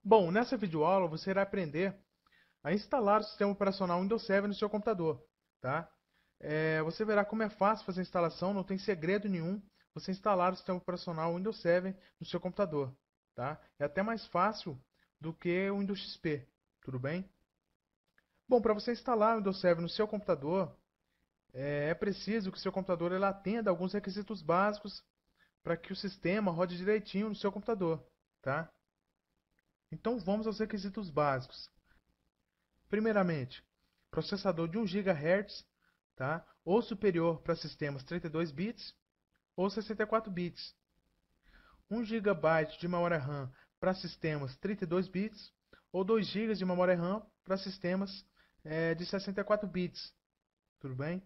Bom, nessa videoaula você irá aprender a instalar o sistema operacional Windows 7 no seu computador, tá? Você verá como é fácil fazer a instalação, não tem segredo nenhum você instalar o sistema operacional Windows 7 no seu computador, tá? É até mais fácil do que o Windows XP, tudo bem? Bom, para você instalar o Windows 7 no seu computador, é preciso que o seu computador ele atenda a alguns requisitos básicos para que o sistema rode direitinho no seu computador, tá? Então vamos aos requisitos básicos. Primeiramente, processador de 1 GHz, tá? Ou superior para sistemas 32 bits ou 64 bits. 1 GB de memória RAM para sistemas 32 bits ou 2 GB de memória RAM para sistemas de 64 bits. Tudo bem?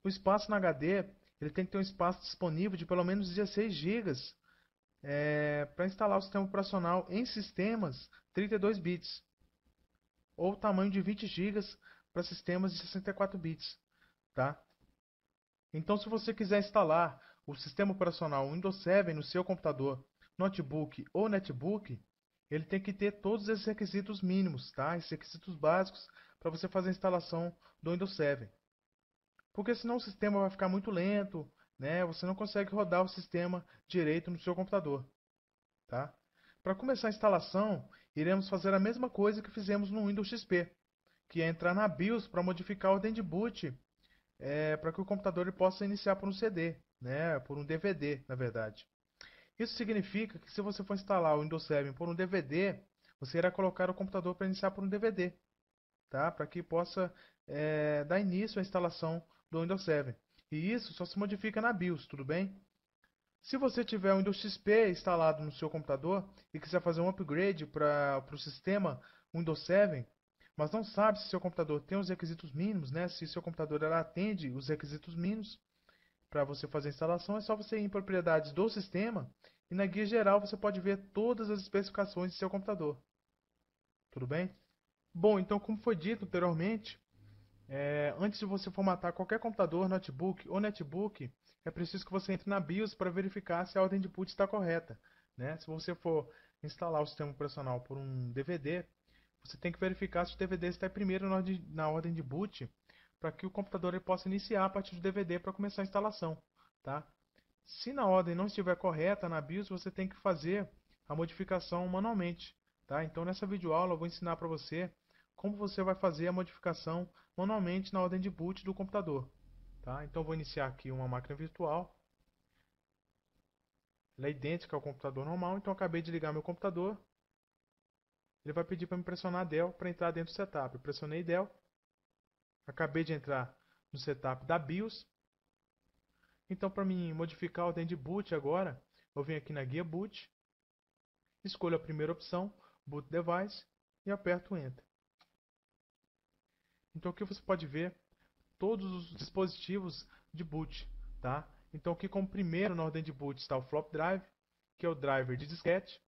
O espaço na HD ele tem que ter um espaço disponível de pelo menos 16 GB para instalar o sistema operacional em sistemas 32 bits ou tamanho de 20 GB para sistemas de 64 bits, tá? Então, se você quiser instalar o sistema operacional Windows 7 no seu computador, notebook ou netbook, ele tem que ter todos esses requisitos mínimos, tá? Esses requisitos básicos para você fazer a instalação do Windows 7. Porque senão o sistema vai ficar muito lento, né? Você não consegue rodar o sistema direito no seu computador, tá? Para começar a instalação, iremos fazer a mesma coisa que fizemos no Windows XP, que é entrar na BIOS para modificar a ordem de boot para que o computador ele possa iniciar por um CD, né, por um DVD, na verdade. Isso significa que se você for instalar o Windows 7 por um DVD, você irá colocar o computador para iniciar por um DVD, tá? Para que possa dar início à instalação do Windows 7. E isso só se modifica na BIOS, tudo bem? Se você tiver o Windows XP instalado no seu computador e quiser fazer um upgrade para o sistema Windows 7, mas não sabe se seu computador tem os requisitos mínimos, né? Se seu computador ela atende os requisitos mínimos para você fazer a instalação, é só você ir em propriedades do sistema e na guia geral você pode ver todas as especificações do seu computador. Tudo bem? Bom, então como foi dito anteriormente, antes de você formatar qualquer computador, notebook ou netbook, é preciso que você entre na BIOS para verificar se a ordem de boot está correta, né? Se você for instalar o sistema operacional por um DVD, você tem que verificar se o DVD está primeiro na ordem de boot, para que o computador ele possa iniciar a partir do DVD para começar a instalação, tá? Se na ordem não estiver correta na BIOS, você tem que fazer a modificação manualmente, tá? Então nessa videoaula eu vou ensinar para você como você vai fazer a modificação manualmente na ordem de boot do computador, tá? Então eu vou iniciar aqui uma máquina virtual, ela é idêntica ao computador normal, então eu acabei de ligar meu computador, ele vai pedir para me pressionar Del para entrar dentro do setup. Eu pressionei Del, acabei de entrar no setup da BIOS. Então, para mim modificar a ordem de boot agora, eu venho aqui na guia boot, escolho a primeira opção, Boot Device, e aperto Enter. Então aqui você pode ver todos os dispositivos de boot, tá? Então aqui como primeiro na ordem de boot está o Flop Drive, que é o driver de disquete,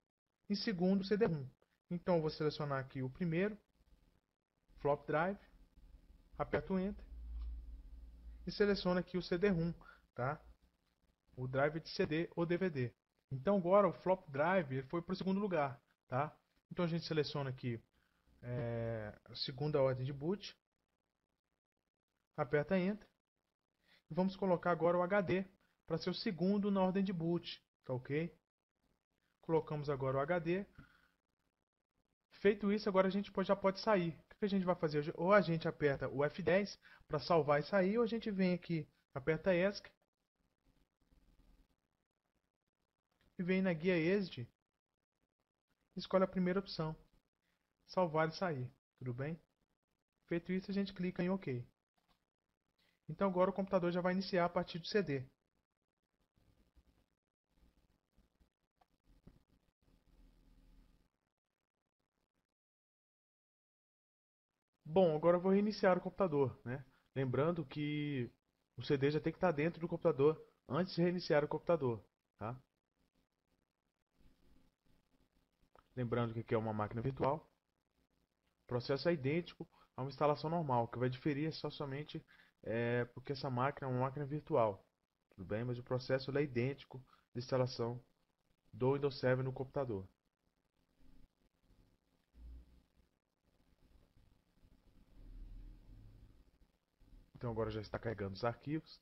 em segundo o CD-ROM. Então eu vou selecionar aqui o primeiro, Flop Drive, aperto Enter e seleciono aqui o CD-ROM, tá? O drive de CD ou DVD. Então agora o Flop Drive ele foi para o segundo lugar, tá? Então a gente seleciona aqui a segunda ordem de boot, aperta Enter e vamos colocar agora o HD para ser o segundo na ordem de boot, tá ok? Colocamos agora o HD. Feito isso, agora a gente já pode sair. O que a gente vai fazer? Ou a gente aperta o F10 para salvar e sair, ou a gente vem aqui, aperta ESC e vem na guia EXIT e escolhe a primeira opção, salvar e sair, tudo bem? Feito isso, a gente clica em OK. Então agora o computador já vai iniciar a partir do CD. Bom, agora eu vou reiniciar o computador, né? Lembrando que o CD já tem que estar dentro do computador antes de reiniciar o computador, tá? Lembrando que aqui é uma máquina virtual. O processo é idêntico a uma instalação normal, que vai diferir só somente porque essa máquina é uma máquina virtual, tudo bem? Mas o processo é idêntico de instalação do Windows 7 no computador. Então agora já está carregando os arquivos.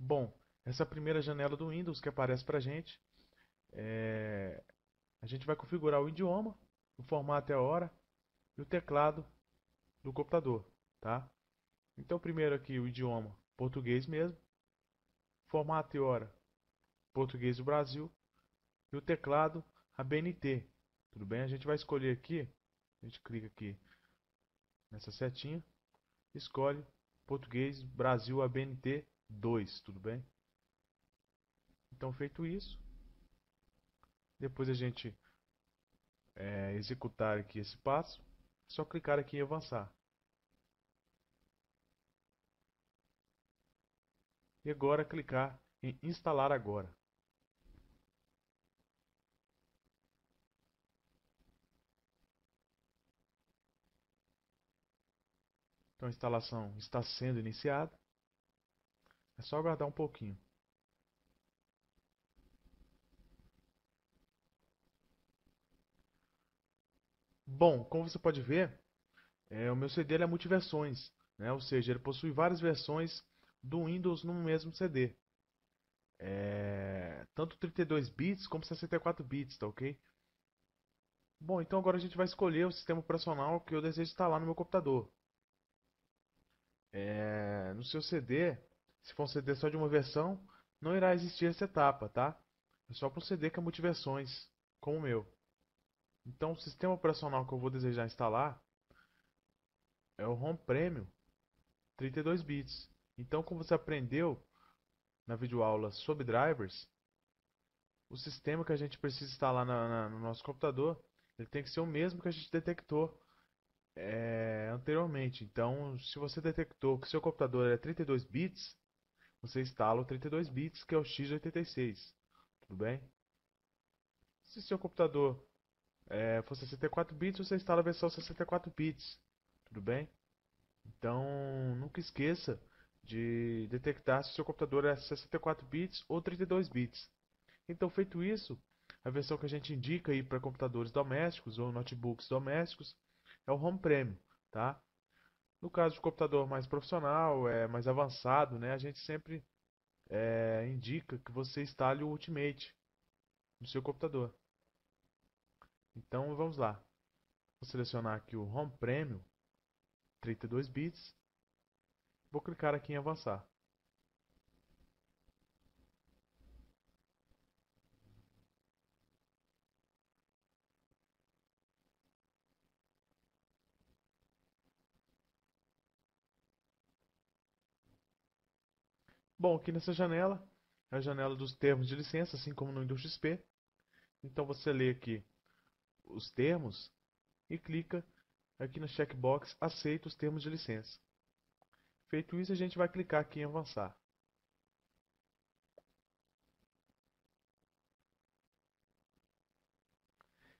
Bom, essa primeira janela do Windows que aparece para a gente, a gente vai configurar o idioma, o formato e a hora e o teclado do computador, tá? Então primeiro aqui o idioma, português mesmo, formato e hora, português do Brasil e o teclado ABNT, tudo bem? A gente vai escolher aqui, a gente clica aqui nessa setinha, escolhe português Brasil ABNT 2, tudo bem? Então feito isso, depois a gente executar aqui esse passo, é só clicar aqui em avançar. E agora clicar em instalar agora. Então a instalação está sendo iniciada. É só aguardar um pouquinho. Bom, como você pode ver, o meu CD é multiversões, né? Ou seja, ele possui várias versões do Windows no mesmo CD. Tanto 32 bits como 64 bits, tá ok? Bom, então agora a gente vai escolher o sistema operacional que eu desejo instalar no meu computador. No seu CD, se for um CD só de uma versão, não irá existir essa etapa, tá? É só para um CD que é multiversões, como o meu. Então, o sistema operacional que eu vou desejar instalar é o ROM Premium 32 bits. Então, como você aprendeu na videoaula sobre drivers, o sistema que a gente precisa instalar no nosso computador, ele tem que ser o mesmo que a gente detectou anteriormente. Então, se você detectou que seu computador é 32 bits, você instala o 32 bits, que é o x86. Tudo bem? Se seu computador for 64 bits, você instala a versão 64 bits. Tudo bem? Então, nunca esqueça de detectar se o seu computador é 64 bits ou 32 bits. Então, feito isso, a versão que a gente indica aí para computadores domésticos ou notebooks domésticos é o Home Premium, tá? No caso de computador mais profissional, mais avançado, né, a gente sempre indica que você instale o Ultimate no seu computador. Então, vamos lá. Vou selecionar aqui o Home Premium 32 bits. Vou clicar aqui em avançar. Bom, aqui nessa janela é a janela dos termos de licença, assim como no Windows XP. Então você lê aqui os termos e clica aqui no checkbox aceita os termos de licença. Feito isso, a gente vai clicar aqui em avançar.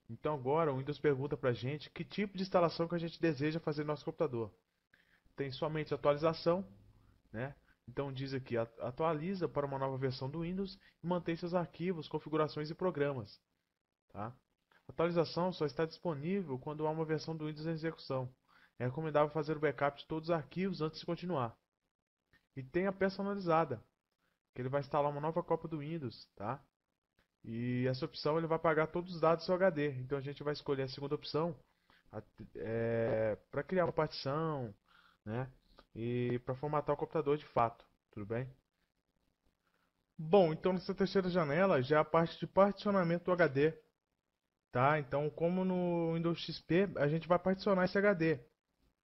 Então agora o Windows pergunta para a gente que tipo de instalação que a gente deseja fazer no nosso computador. Tem somente atualização, né? Então diz aqui, atualiza para uma nova versão do Windows e mantém seus arquivos, configurações e programas. Tá? Atualização só está disponível quando há uma versão do Windows em execução. É recomendável fazer o backup de todos os arquivos antes de continuar. E tem a personalizada, que ele vai instalar uma nova cópia do Windows, tá? E essa opção ele vai apagar todos os dados do seu HD. Então a gente vai escolher a segunda opção para criar uma partição, né? E para formatar o computador de fato, tudo bem? Bom, então nessa terceira janela já é a parte de particionamento do HD, tá? Então, como no Windows XP, a gente vai particionar esse HD,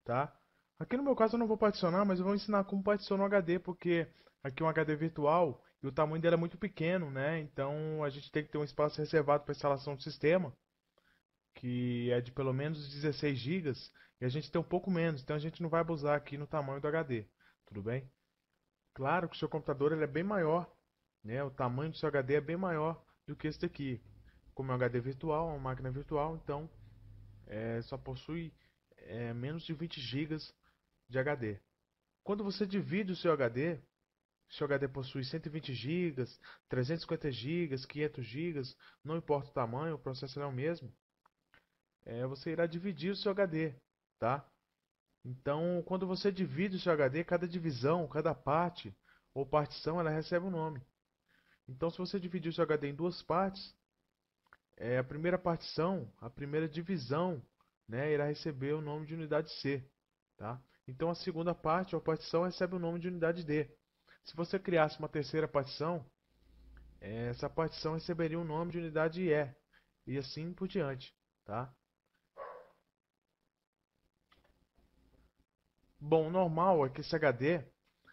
tá? Aqui no meu caso eu não vou particionar, mas eu vou ensinar como particiona o HD, porque aqui é um HD virtual e o tamanho dele é muito pequeno, né? Então a gente tem que ter um espaço reservado para instalação do sistema. que é de pelo menos 16 gigas, e a gente tem um pouco menos, então a gente não vai abusar aqui no tamanho do HD, tudo bem? Claro que o seu computador ele é bem maior, né? O tamanho do seu HD é bem maior do que esse daqui. Como é um HD virtual, uma máquina virtual, então só possui menos de 20 gigas de HD. Quando você divide o seu HD possui 120 gigas, 350 gigas, 500 gigas, não importa o tamanho, o processo é o mesmo, você irá dividir o seu HD, tá? Então, quando você divide o seu HD, cada divisão, cada parte ou partição, ela recebe um nome. Então, se você dividir o seu HD em duas partes, a primeira partição, a primeira divisão, né, irá receber o nome de unidade C, tá? Então, a segunda parte ou partição recebe o nome de unidade D. Se você criasse uma terceira partição, essa partição receberia o nome de unidade E, e assim por diante, tá? Bom, o normal é que esse HD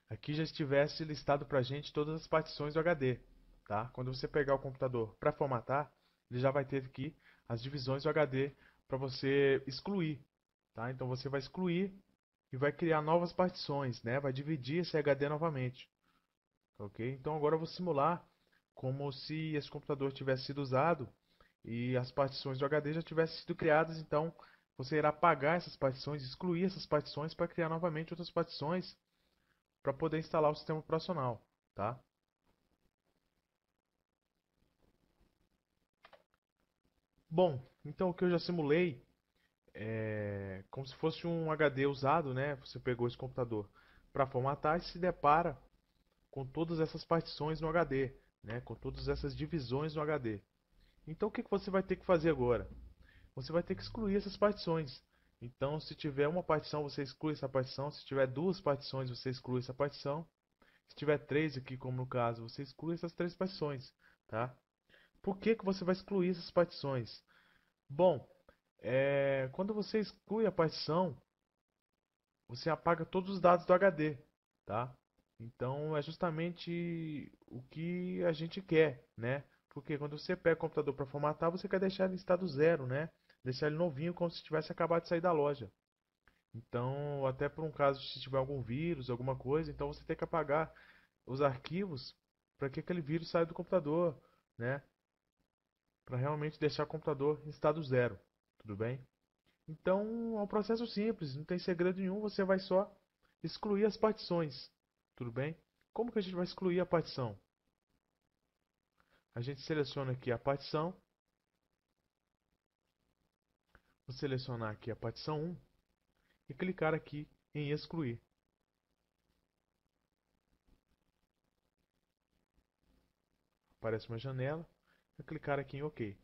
aqui já estivesse listado para a gente todas as partições do HD, tá? Quando você pegar o computador para formatar, ele já vai ter aqui as divisões do HD para você excluir, tá? Então você vai excluir e vai criar novas partições, né? Vai dividir esse HD novamente, ok? Então agora eu vou simular como se esse computador tivesse sido usado e as partições do HD já tivessem sido criadas, então você irá apagar essas partições, excluir essas partições para criar novamente outras partições para poder instalar o sistema operacional, tá? Bom, então o que eu já simulei é como se fosse um HD usado, né? Você pegou esse computador para formatar e se depara com todas essas partições no HD, né? Com todas essas divisões no HD. Então o que você vai ter que fazer agora? Você vai ter que excluir essas partições. Então, se tiver uma partição, você exclui essa partição. Se tiver duas partições, você exclui essa partição. Se tiver três aqui, como no caso, você exclui essas três partições, tá? Por que que você vai excluir essas partições? Bom, quando você exclui a partição, você apaga todos os dados do HD, tá? Então é justamente o que a gente quer, né? Porque quando você pega o computador para formatar, você quer deixar ele em estado zero, né? Deixar ele novinho, como se tivesse acabado de sair da loja. Então, até por um caso se tiver algum vírus, alguma coisa, então você tem que apagar os arquivos para que aquele vírus saia do computador, né? Para realmente deixar o computador em estado zero, tudo bem? Então, é um processo simples, não tem segredo nenhum, você vai só excluir as partições, tudo bem? Como que a gente vai excluir a partição? A gente seleciona aqui a partição, vou selecionar aqui a partição 1 e clicar aqui em excluir. Aparece uma janela, vou clicar aqui em OK.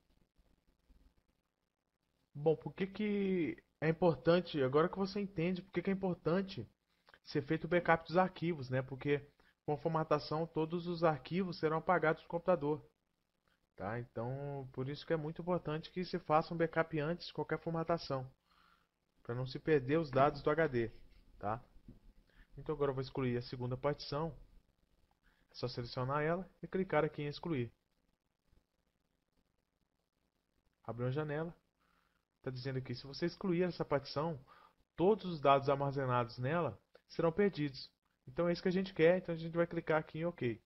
Bom, por que que é importante, agora que você entende por que que é importante ser feito o backup dos arquivos, né? Porque com a formatação todos os arquivos serão apagados do computador, tá? Então, por isso que é muito importante que se faça um backup antes de qualquer formatação, para não se perder os dados do HD, tá? Então agora eu vou excluir a segunda partição, é só selecionar ela e clicar aqui em excluir. Abre uma janela, está dizendo aqui, se você excluir essa partição, todos os dados armazenados nela serão perdidos. Então é isso que a gente quer, então a gente vai clicar aqui em OK.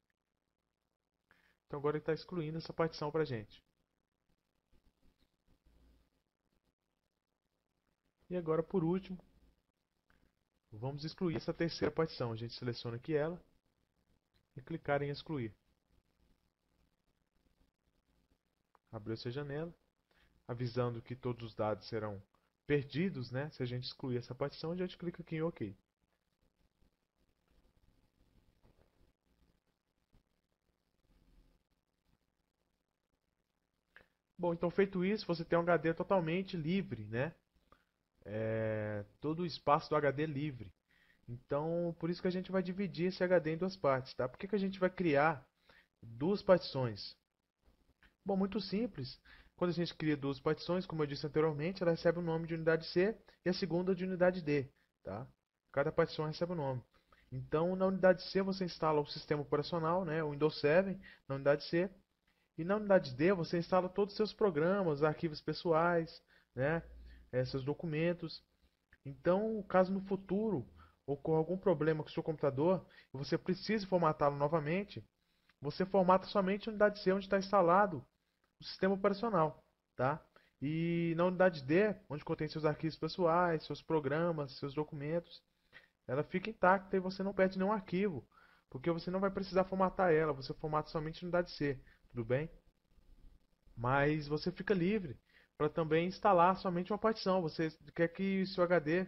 Então agora ele está excluindo essa partição para a gente. E agora, por último, vamos excluir essa terceira partição. A gente seleciona aqui ela e clicar em excluir. Abriu essa janela, avisando que todos os dados serão perdidos, né? Se a gente excluir essa partição, a gente clica aqui em OK. Bom, então feito isso, você tem um HD totalmente livre, né? Todo o espaço do HD livre. Então, por isso que a gente vai dividir esse HD em duas partes, tá? Por que que a gente vai criar duas partições? Bom, muito simples. Quando a gente cria duas partições, como eu disse anteriormente, ela recebe o nome de unidade C e a segunda de unidade D, tá? Cada partição recebe um nome. Então, na unidade C você instala o sistema operacional, né, o Windows 7, na unidade C, e na unidade D você instala todos os seus programas, arquivos pessoais, né? Seus documentos. Então, caso no futuro ocorra algum problema com o seu computador e você precise formatá-lo novamente, você formata somente a unidade C onde está instalado o sistema operacional, tá? E na unidade D, onde contém seus arquivos pessoais, seus programas, seus documentos, ela fica intacta e você não perde nenhum arquivo, porque você não vai precisar formatar ela, você formata somente a unidade C, tudo bem? Mas você fica livre para também instalar somente uma partição. Você quer que seu HD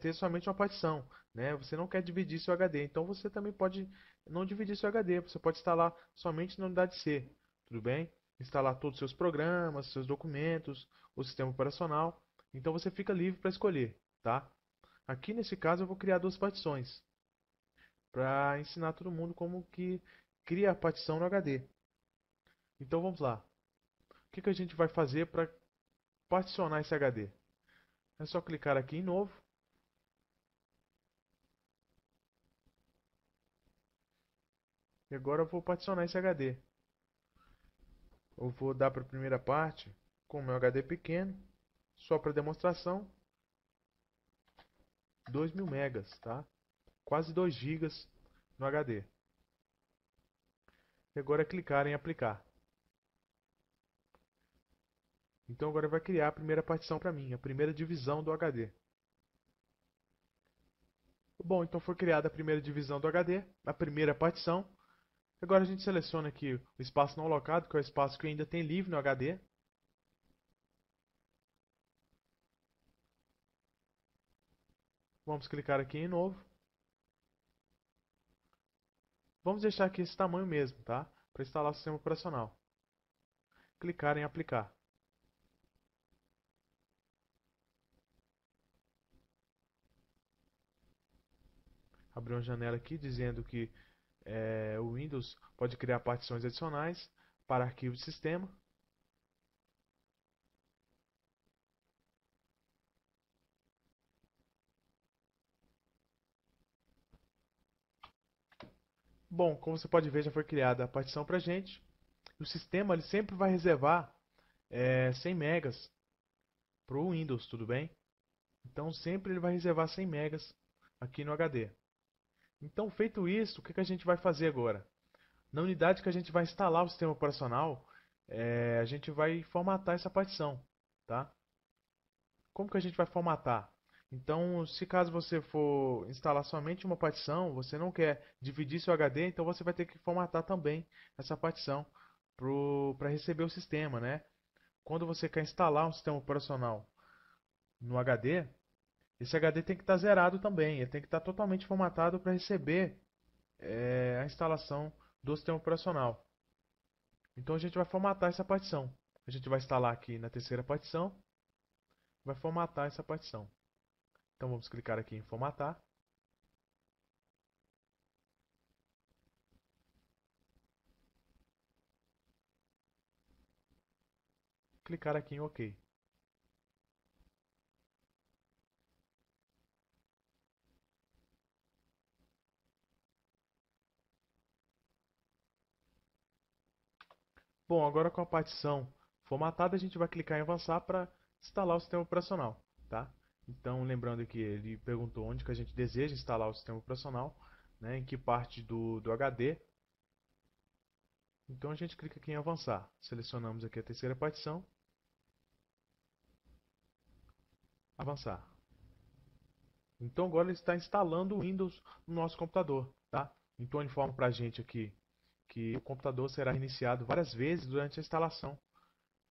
ter somente uma partição, né? Você não quer dividir seu HD, então você também pode não dividir seu HD. Você pode instalar somente na unidade C, tudo bem? Instalar todos os seus programas, seus documentos, o sistema operacional. Então você fica livre para escolher, tá? Aqui nesse caso eu vou criar duas partições para ensinar todo mundo como que cria a partição no HD. Então vamos lá. O que a gente vai fazer para particionar esse HD? É só clicar aqui em novo. E agora eu vou particionar esse HD. Eu vou dar para a primeira parte, com o meu HD pequeno, só para demonstração, 2000 megas, tá? Quase 2 gigas no HD. E agora é clicar em aplicar. Então agora vai criar a primeira partição para mim, a primeira divisão do HD. Bom, então foi criada a primeira divisão do HD, a primeira partição. Agora a gente seleciona aqui o espaço não alocado, que é o espaço que ainda tem livre no HD. Vamos clicar aqui em novo. Vamos deixar aqui esse tamanho mesmo, tá? Para instalar o sistema operacional. Clicar em aplicar. Abrir uma janela aqui dizendo que o Windows pode criar partições adicionais para arquivos de sistema. Bom, como você pode ver, já foi criada a partição para a gente. O sistema ele sempre vai reservar 100 megas para o Windows, tudo bem? Então sempre ele vai reservar 100 megas aqui no HD. Então feito isso, o que a gente vai fazer agora? Na unidade que a gente vai instalar o sistema operacional, a gente vai formatar essa partição, tá? Como que a gente vai formatar? Então, se caso você for instalar somente uma partição, você não quer dividir seu HD, então você vai ter que formatar também essa partição para receber o sistema, né? Quando você quer instalar um sistema operacional no HD, esse HD tem que estar zerado também, ele tem que estar totalmente formatado para receber a instalação do sistema operacional. Então a gente vai formatar essa partição. A gente vai instalar aqui na terceira partição, vai formatar essa partição. Então vamos clicar aqui em formatar. Clicar aqui em OK. Bom, agora com a partição formatada, a gente vai clicar em avançar para instalar o sistema operacional, tá? Então, lembrando que ele perguntou onde que a gente deseja instalar o sistema operacional, né, em que parte do HD. Então a gente clica aqui em avançar. Selecionamos aqui a terceira partição. Avançar. Então agora ele está instalando o Windows no nosso computador, tá? Então ele informa para a gente aqui que o computador será iniciado várias vezes durante a instalação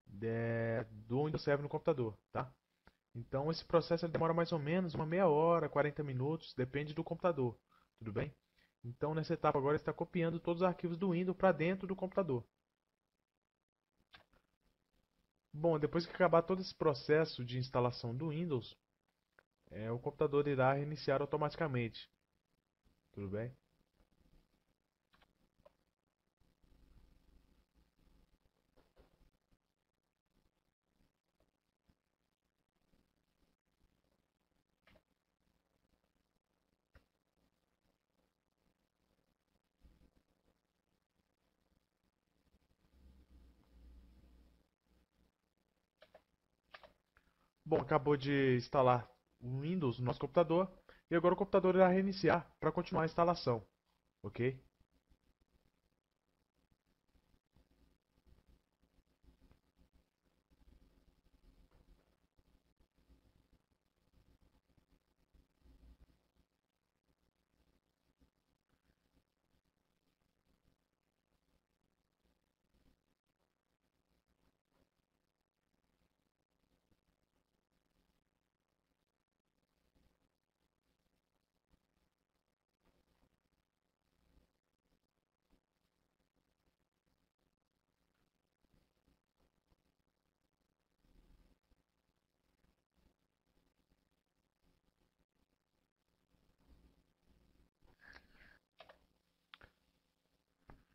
do Windows Server no computador, tá? Então esse processo ele demora mais ou menos uma meia hora, 40 minutos, depende do computador, tudo bem? Então nessa etapa agora está copiando todos os arquivos do Windows para dentro do computador. Bom, depois que acabar todo esse processo de instalação do Windows, o computador irá reiniciar automaticamente, tudo bem? Bom, acabou de instalar o Windows no nosso computador e agora o computador irá reiniciar para continuar a instalação, ok?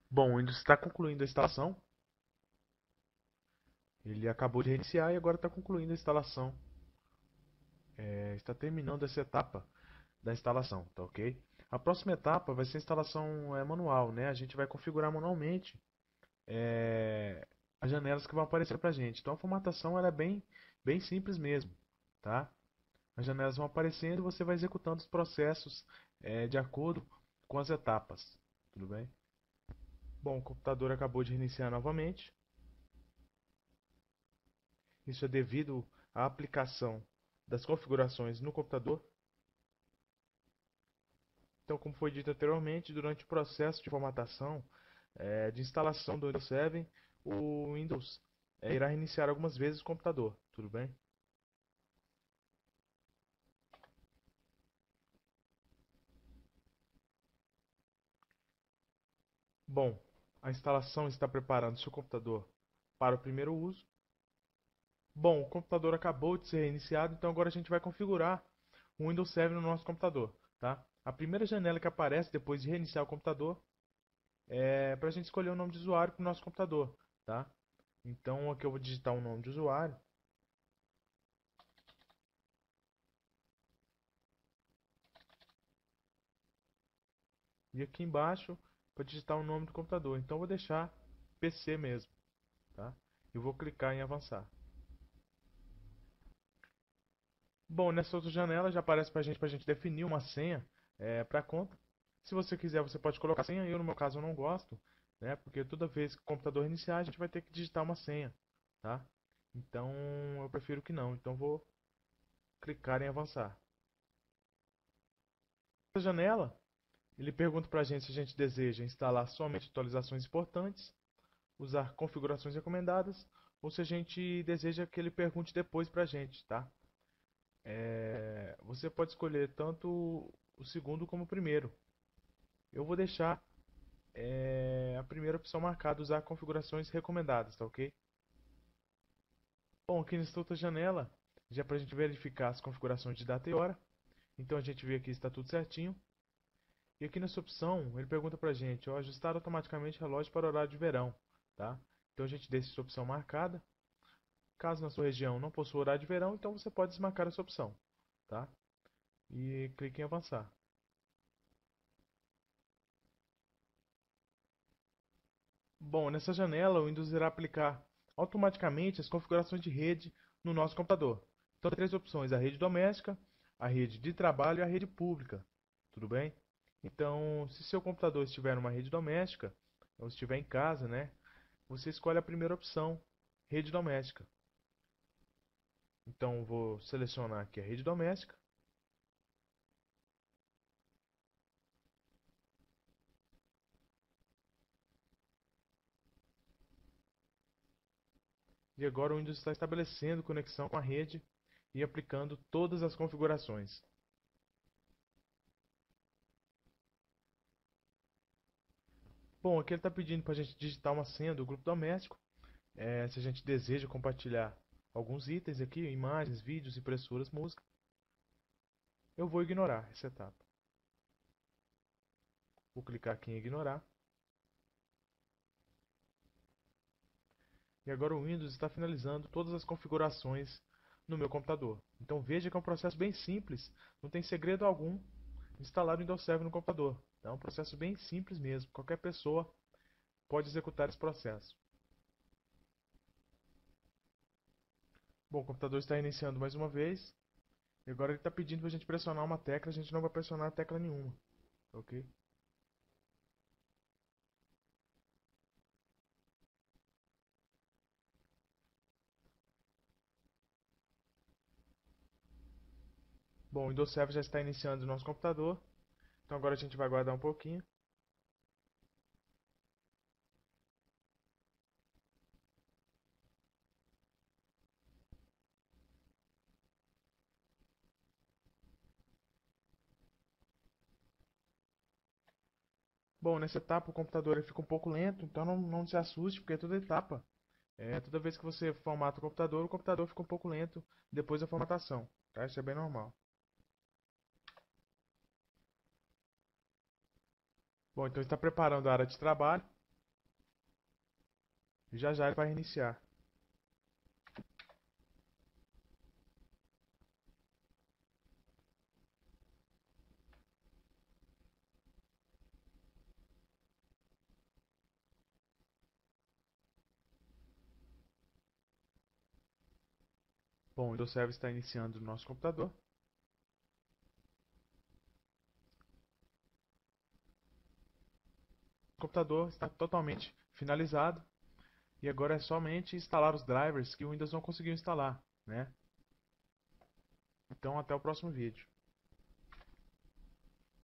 Bom, o Windows está concluindo a instalação. Ele acabou de reiniciar e agora está concluindo a instalação. Está terminando essa etapa da instalação, tá ok? A próxima etapa vai ser a instalação manual, né? A gente vai configurar manualmente é, as janelas que vão aparecer para a gente. Então a formatação ela é bem simples mesmo, tá? As janelas vão aparecendo e você vai executando os processos de acordo com as etapas, tudo bem? Bom, o computador acabou de reiniciar novamente. Isso é devido à aplicação das configurações no computador. Então, como foi dito anteriormente, durante o processo de formatação de instalação do Windows 7, o Windows irá reiniciar algumas vezes o computador, tudo bem? Bom, a instalação está preparando seu computador para o primeiro uso. Bom, o computador acabou de ser reiniciado, então agora a gente vai configurar o Windows 7 no nosso computador, tá? A primeira janela que aparece depois de reiniciar o computador é para a gente escolher o nome de usuário para o nosso computador, tá? Então aqui eu vou digitar o nome de usuário. E aqui embaixo para digitar o nome do computador. Então eu vou deixar PC mesmo, tá? E vou clicar em avançar. Bom, nessa outra janela já aparece para a gente definir uma senha para a conta. Se você quiser, você pode colocar senha. Eu, no meu caso, eu não gosto, né? Porque toda vez que o computador iniciar, a gente vai ter que digitar uma senha, tá? Então, eu prefiro que não. Então, vou clicar em avançar. Nessa janela, ele pergunta para a gente se a gente deseja instalar somente atualizações importantes, usar configurações recomendadas, ou se a gente deseja que ele pergunte depois para a gente, tá? Você pode escolher tanto o segundo como o primeiro. Eu vou deixar a primeira opção marcada, usar configurações recomendadas, tá ok? Bom, aqui nesta outra janela, já para a gente verificar as configurações de data e hora. Então a gente vê aqui se está tudo certinho. E aqui nessa opção, ele pergunta para a gente, ó, ajustar automaticamente o relógio para o horário de verão, tá? Então a gente deixa essa opção marcada. Caso na sua região não possua horário de verão, então você pode desmarcar essa opção, tá? E clique em avançar. Bom, nessa janela o Windows irá aplicar automaticamente as configurações de rede no nosso computador. Então, tem três opções: a rede doméstica, a rede de trabalho e a rede pública. Tudo bem? Então, se seu computador estiver numa rede doméstica, ou estiver em casa, né, você escolhe a primeira opção, rede doméstica. Então, vou selecionar aqui a rede doméstica. E agora o Windows está estabelecendo conexão com a rede e aplicando todas as configurações. Bom, aqui ele está pedindo para a gente digitar uma senha do grupo doméstico. Se a gente deseja compartilhar alguns itens aqui, imagens, vídeos, impressoras, música, eu vou ignorar essa etapa. Vou clicar aqui em ignorar. E agora o Windows está finalizando todas as configurações no meu computador. Então veja que é um processo bem simples, não tem segredo algum instalar o Windows 7 no computador. Então, é um processo bem simples mesmo, qualquer pessoa pode executar esse processo. Bom, o computador está iniciando mais uma vez. E agora ele está pedindo para a gente pressionar uma tecla. A gente não vai pressionar tecla nenhuma. Ok? Bom, o Windows Server já está iniciando o nosso computador. Então agora a gente vai aguardar um pouquinho. Bom, nessa etapa o computador ele fica um pouco lento, então não se assuste, porque é toda etapa. Toda vez que você formata o computador fica um pouco lento depois da formatação. Tá? Isso é bem normal. Bom, então ele está preparando a área de trabalho. E já já ele vai reiniciar. Bom, o Windows Server está iniciando no nosso computador. O computador está totalmente finalizado. E agora é somente instalar os drivers que o Windows não conseguiu instalar, né? Então até o próximo vídeo.